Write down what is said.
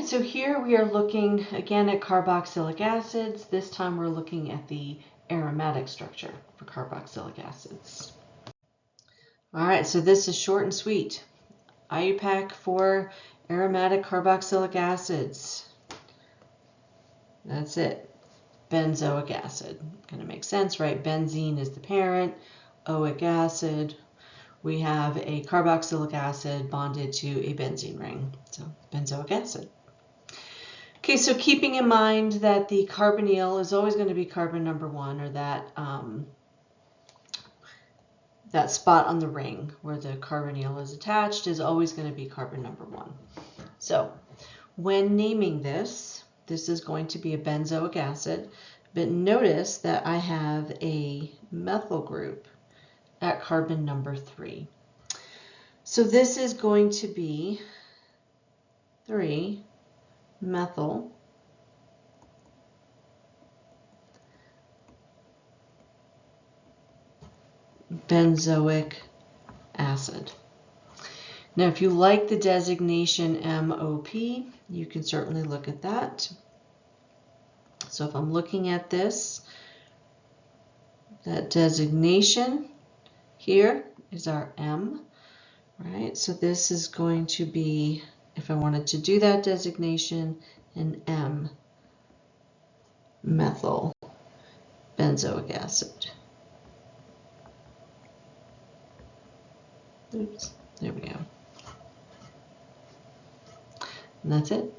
right, so here we are looking again at carboxylic acids. This time we're looking at the aromatic structure for carboxylic acids. All right, so this is short and sweet. IUPAC for aromatic carboxylic acids. That's it. Benzoic acid. Kind of makes sense, right? Benzene is the parent, oic acid. We have a carboxylic acid bonded to a benzene ring, so benzoic acid. Okay, so keeping in mind that the carbonyl is always going to be carbon number 1, or that that spot on the ring where the carbonyl is attached is always going to be carbon number 1. So when naming this, this is going to be a benzoic acid, but notice that I have a methyl group at carbon number 3. So this is going to be 3-methyl benzoic acid. Now, if you like the designation MOP, you can certainly look at that. So if I'm looking at this, that designation here is our M, right? So this is going to be, if I wanted to do that designation, an M-methyl benzoic acid. Oops, there we go. And that's it.